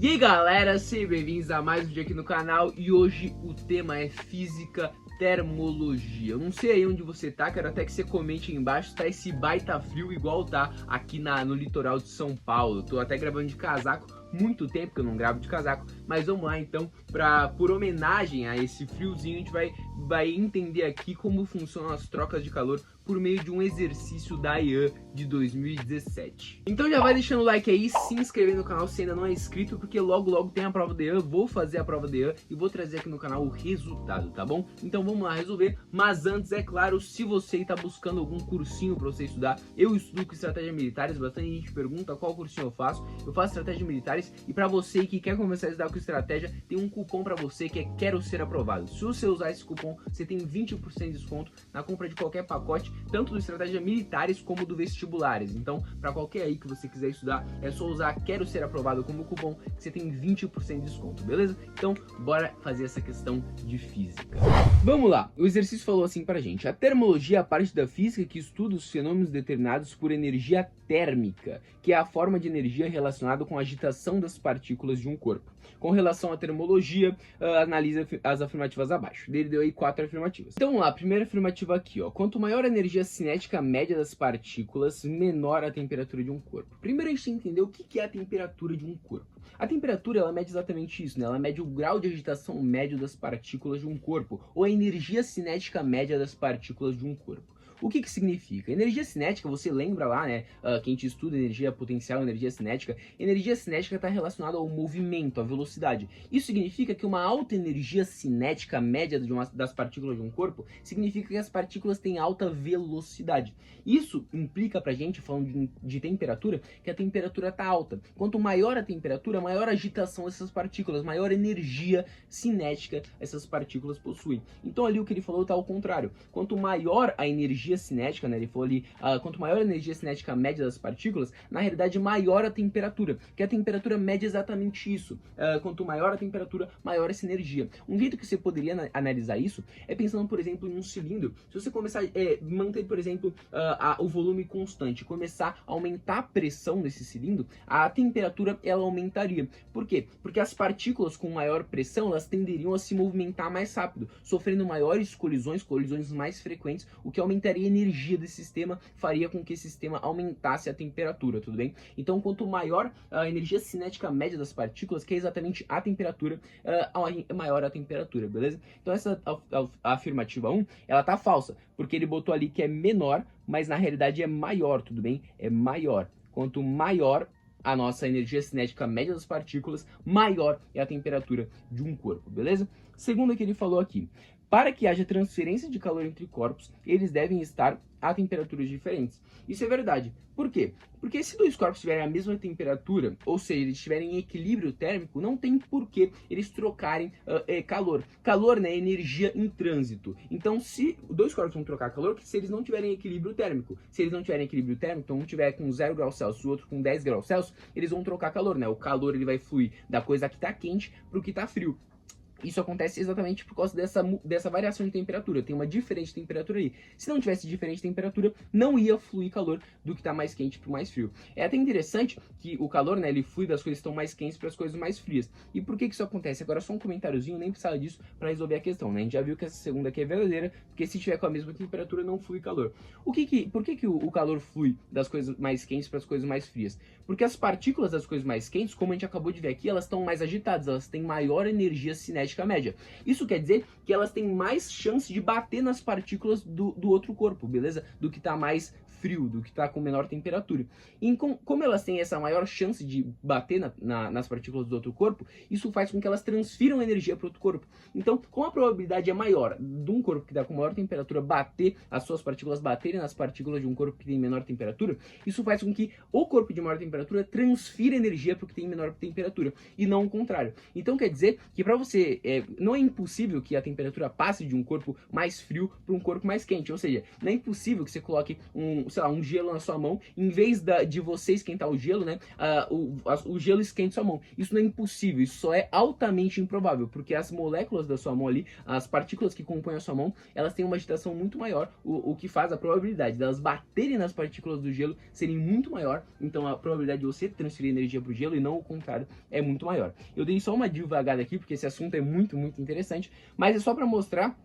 E aí galera, sejam bem-vindos a mais um vídeo aqui no canal. E hoje o tema é física termologia. Eu não sei aí onde você tá, quero até que você comente aí embaixo se tá esse baita frio igual tá aqui no litoral de São Paulo. Tô até gravando de casaco, muito tempo que eu não gravo de casaco, mas vamos lá então, por homenagem a esse friozinho, a gente vai entender aqui como funcionam as trocas de calor por meio de um exercício da IAN de 2017. Então já vai deixando o like aí, se inscrever no canal se ainda não é inscrito, porque logo tem a prova da IAN, vou fazer a prova da IAN e vou trazer aqui no canal o resultado, tá bom? Então vamos lá resolver, mas antes, é claro, se você está buscando algum cursinho para você estudar, eu estudo com estratégias militares, bastante gente pergunta qual cursinho eu faço estratégias militares, e para você que quer começar a estudar com estratégia, tem um cupom para você que é Quero Ser Aprovado. Se você usar esse cupom, você tem 20% de desconto na compra de qualquer pacote, tanto do estratégia militares como do vestibulares. Então, para qualquer aí que você quiser estudar, é só usar Quero Ser Aprovado como cupom, que você tem 20% de desconto, beleza? Então, bora fazer essa questão de física. Vamos lá, o exercício falou assim pra gente: a termologia é a parte da física que estuda os fenômenos determinados por energia térmica, que é a forma de energia relacionada com a agitação das partículas de um corpo. Com relação à termologia, analisa as afirmativas abaixo. Ele deu aí 4 afirmativas. Então vamos lá, a primeira afirmativa aqui, ó. Quanto maior a energia cinética média das partículas, menor a temperatura de um corpo. Primeiro a gente tem que entender o que é a temperatura de um corpo. A temperatura, ela mede exatamente isso, né? Ela mede o grau de agitação médio das partículas de um corpo, ou a energia cinética média das partículas de um corpo. O que significa? Energia cinética, você lembra lá, né? Quem a gente estuda energia potencial, energia cinética está relacionada ao movimento, à velocidade. Isso significa que uma alta energia cinética média das partículas de um corpo significa que as partículas têm alta velocidade. Isso implica pra gente, falando de temperatura, que a temperatura está alta. Quanto maior a temperatura, maior a agitação dessas partículas, maior energia cinética essas partículas possuem. Então ali o que ele falou está ao contrário. Quanto maior a energia cinética, né, ele falou ali, quanto maior a energia cinética média das partículas, na realidade maior a temperatura, que a temperatura mede exatamente isso. Quanto maior a temperatura, maior essa energia. Um jeito que você poderia analisar isso é pensando, por exemplo, em um cilindro. Se você começar a manter, por exemplo, o volume constante, começar a aumentar a pressão desse cilindro, a temperatura ela aumentaria. Por quê? Porque as partículas com maior pressão, elas tenderiam a se movimentar mais rápido, sofrendo maiores colisões mais frequentes, o que aumentaria a energia desse sistema, faria com que esse sistema aumentasse a temperatura, tudo bem? Então, quanto maior a energia cinética média das partículas, que é exatamente a temperatura, maior a temperatura, beleza? Então, essa afirmativa 1, ela tá falsa, porque ele botou ali que é menor, mas na realidade é maior, tudo bem? É maior. Quanto maior a nossa energia cinética média das partículas, maior é a temperatura de um corpo, beleza? Segundo que ele falou aqui: para que haja transferência de calor entre corpos, eles devem estar a temperaturas diferentes. Isso é verdade. Por quê? Porque se dois corpos tiverem a mesma temperatura, ou seja, eles estiverem em equilíbrio térmico, não tem por que eles trocarem calor. Calor, né, é energia em trânsito. Então, se dois corpos vão trocar calor, se eles não tiverem equilíbrio térmico. Se eles não tiverem equilíbrio térmico, então um tiver com 0 graus Celsius, o outro com 10 graus Celsius, eles vão trocar calor, né? O calor ele vai fluir da coisa que está quente para o que está frio. Isso acontece exatamente por causa dessa variação de temperatura. Tem uma diferente temperatura aí. Se não tivesse diferente temperatura, não ia fluir calor do que está mais quente para o mais frio. É até interessante que o calor, né, ele flui das coisas que estão mais quentes para as coisas mais frias. E por que isso acontece? Agora só um comentáriozinho, nem precisava disso para resolver a questão, né? A gente já viu que essa segunda aqui é verdadeira, porque se tiver com a mesma temperatura não flui calor. Por que o calor flui das coisas mais quentes para as coisas mais frias? Porque as partículas das coisas mais quentes, como a gente acabou de ver aqui, elas estão mais agitadas, elas têm maior energia cinética média. Isso quer dizer que elas têm mais chance de bater nas partículas do outro corpo, beleza? Do que está mais frio, do que está com menor temperatura. E como elas têm essa maior chance de bater nas partículas do outro corpo, isso faz com que elas transfiram energia para outro corpo. Então, como a probabilidade é maior de um corpo que está com maior temperatura as suas partículas baterem nas partículas de um corpo que tem menor temperatura, isso faz com que o corpo de maior temperatura transfira energia para o que tem menor temperatura, e não o contrário. Então quer dizer que para você, não é impossível que a temperatura passe de um corpo mais frio para um corpo mais quente, ou seja, não é impossível que você coloque sei lá, um gelo na sua mão, em vez de você esquentar o gelo, né, o gelo esquenta sua mão. Isso não é impossível, isso só é altamente improvável, porque as moléculas da sua mão ali, as partículas que compõem a sua mão, elas têm uma agitação muito maior, o que faz a probabilidade delas baterem nas partículas do gelo serem muito maior, então a probabilidade de você transferir energia para o gelo e não o contrário é muito maior. Eu dei só uma divagada aqui, porque esse assunto é muito interessante, mas é só para mostrar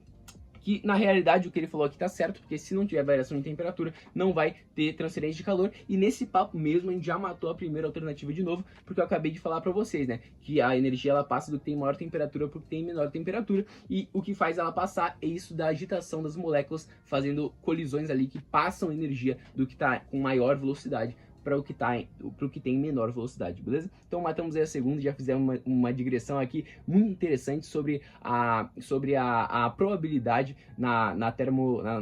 que na realidade o que ele falou aqui tá certo, porque se não tiver variação de temperatura, não vai ter transferência de calor, e nesse papo mesmo a gente já matou a primeira alternativa de novo, porque eu acabei de falar para vocês, né, que a energia ela passa do que tem maior temperatura pro que tem menor temperatura, e o que faz ela passar é isso da agitação das moléculas, fazendo colisões ali que passam energia do que tá com maior velocidade para o que tem menor velocidade, beleza? Então matamos aí a segunda e já fizemos uma digressão aqui muito interessante sobre a probabilidade na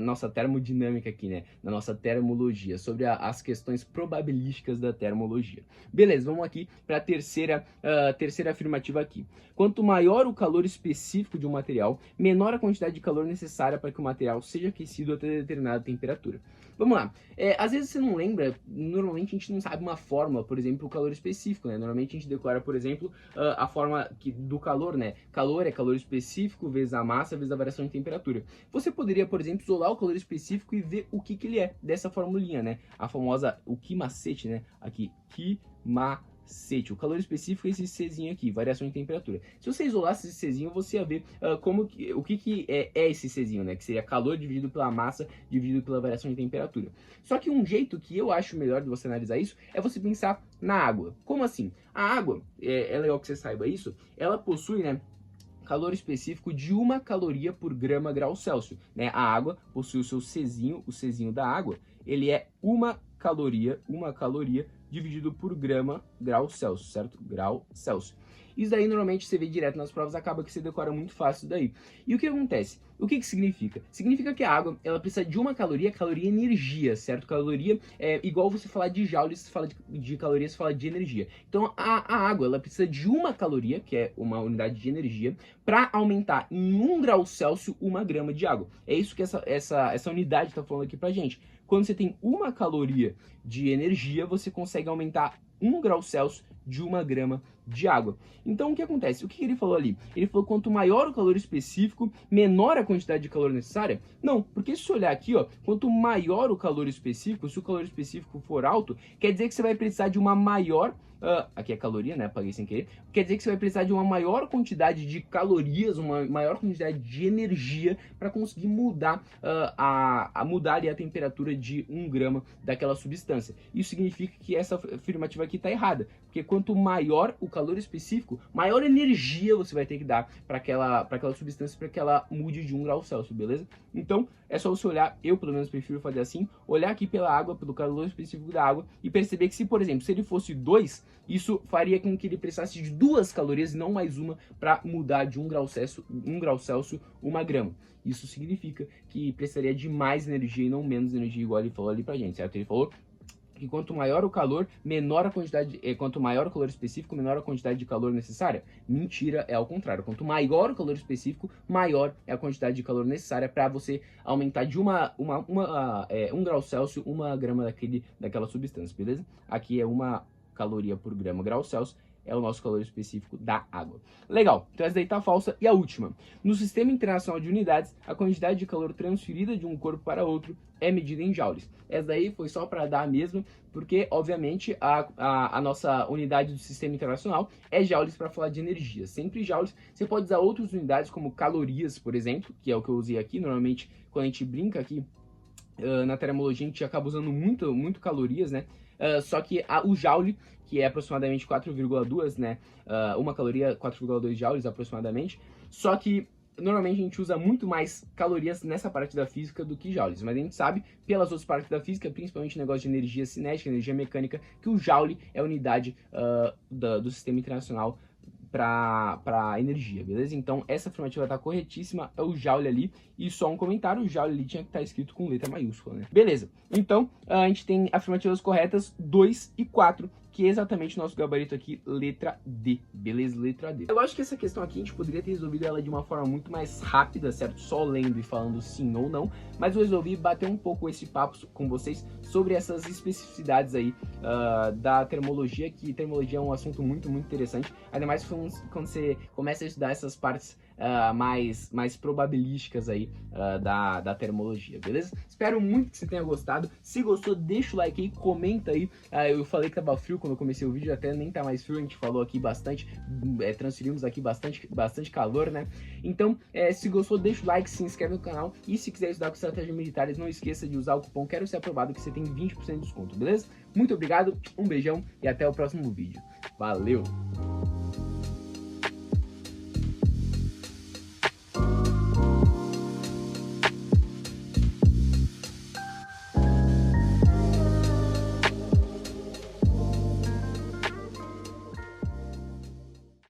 nossa termodinâmica aqui, né? Na nossa termologia, sobre as questões probabilísticas da termologia. Beleza, vamos aqui para a terceira afirmativa aqui. Quanto maior o calor específico de um material, menor a quantidade de calor necessária para que o material seja aquecido até determinada temperatura. Vamos lá. Às vezes você não lembra, normalmente a gente não sabe uma fórmula, por exemplo, o calor específico, né? Normalmente a gente declara, por exemplo, a forma do calor, né? Calor é calor específico vezes a massa vezes a variação de temperatura. Você poderia, por exemplo, isolar o calor específico e ver o que ele é dessa formulinha, né? A famosa, o que macete, né? Aqui, que macete. O calor específico é esse Czinho aqui, variação de temperatura. Se você isolasse esse Czinho, você ia ver o que é esse Czinho, né? Que seria calor dividido pela massa, dividido pela variação de temperatura. Só que um jeito que eu acho melhor de você analisar isso é você pensar na água. Como assim? A água, é legal que você saiba isso, ela possui, né, calor específico de 1 caloria por grama grau Celsius, né? A água possui o seu Czinho, o Czinho da água, ele é 1 caloria dividido por grama grau Celsius, certo? Grau Celsius. Isso daí normalmente você vê direto nas provas, acaba que você decora muito fácil isso daí. E o que acontece? O que significa? Significa que a água, ela precisa de 1 caloria, caloria é energia, certo? Caloria é igual você falar de joules, você fala de calorias, você fala de energia. Então a água, ela precisa de 1 caloria, que é uma unidade de energia, para aumentar em 1 grau Celsius 1 grama de água. É isso que essa unidade está falando aqui pra gente. Quando você tem 1 caloria de energia, você consegue aumentar 1 grau Celsius de 1 grama de água. Então o que acontece? O que ele falou ali? Ele falou que quanto maior o calor específico, menor a quantidade de calor necessária? Não, porque se você olhar aqui, ó, quanto maior o calor específico, se o calor específico for alto, quer dizer que você vai precisar de uma maior... aqui é caloria, né? Apaguei sem querer. Quer dizer que você vai precisar de uma maior quantidade de calorias, uma maior quantidade de energia para conseguir mudar mudar ali a temperatura de 1 grama daquela substância. Isso significa que essa afirmativa aqui está errada, porque quanto maior o calor específico, maior energia você vai ter que dar para aquela substância para que ela mude de 1 grau Celsius, beleza? Então é só você olhar, eu pelo menos prefiro fazer assim, olhar aqui pela água, pelo calor específico da água e perceber que se, por exemplo, se ele fosse 2, isso faria com que ele precisasse de 2 calorias e não mais uma para mudar de 1 grau Celsius 1 grama. Isso significa que precisaria de mais energia e não menos energia, igual ele falou ali pra gente, certo? Ele falou que quanto maior o calor, menor a quantidade, quanto maior o calor específico, menor a quantidade de calor necessária. Mentira, é ao contrário. Quanto maior o calor específico, maior é a quantidade de calor necessária para você aumentar de 1 grau Celsius 1 grama daquela substância, beleza? Aqui é 1 caloria por grama grau Celsius, é o nosso calor específico da água. Legal, então essa daí tá falsa. E a última. No Sistema Internacional de Unidades, a quantidade de calor transferida de um corpo para outro é medida em joules. Essa daí foi só para dar mesmo, porque, obviamente, a nossa unidade do Sistema Internacional é joules para falar de energia. Sempre joules. Você pode usar outras unidades, como calorias, por exemplo, que é o que eu usei aqui. Normalmente, quando a gente brinca aqui, na termologia, a gente acaba usando muito calorias, né? Só que o joule, que é aproximadamente 4,2, né? 1 caloria, 4,2 joules aproximadamente. Só que normalmente a gente usa muito mais calorias nessa parte da física do que joules. Mas a gente sabe, pelas outras partes da física, principalmente o negócio de energia cinética, energia mecânica, que o joule é a unidade do Sistema Internacional para energia, beleza? Então essa afirmativa tá corretíssima, é o joule ali, e só um comentário, o joule ali tinha que estar escrito com letra maiúscula, né? Beleza, então a gente tem afirmativas corretas 2 e 4, que é exatamente o nosso gabarito aqui, letra D, beleza? Letra D. Eu acho que essa questão aqui a gente poderia ter resolvido ela de uma forma muito mais rápida, certo? Só lendo e falando sim ou não, mas eu resolvi bater um pouco esse papo com vocês sobre essas especificidades aí da termologia, que termologia é um assunto muito interessante, ainda mais quando você começa a estudar essas partes mais probabilísticas aí da termologia, beleza? Espero muito que você tenha gostado. Se gostou, deixa o like aí, comenta aí. Eu falei que tava frio quando eu comecei o vídeo, até nem tá mais frio, a gente falou aqui bastante, transferimos aqui bastante calor, né? Então, se gostou, deixa o like, se inscreve no canal e se quiser estudar com estratégias militares, não esqueça de usar o cupom Quero Ser Aprovado, que você tem 20% de desconto, beleza? Muito obrigado, um beijão e até o próximo vídeo. Valeu!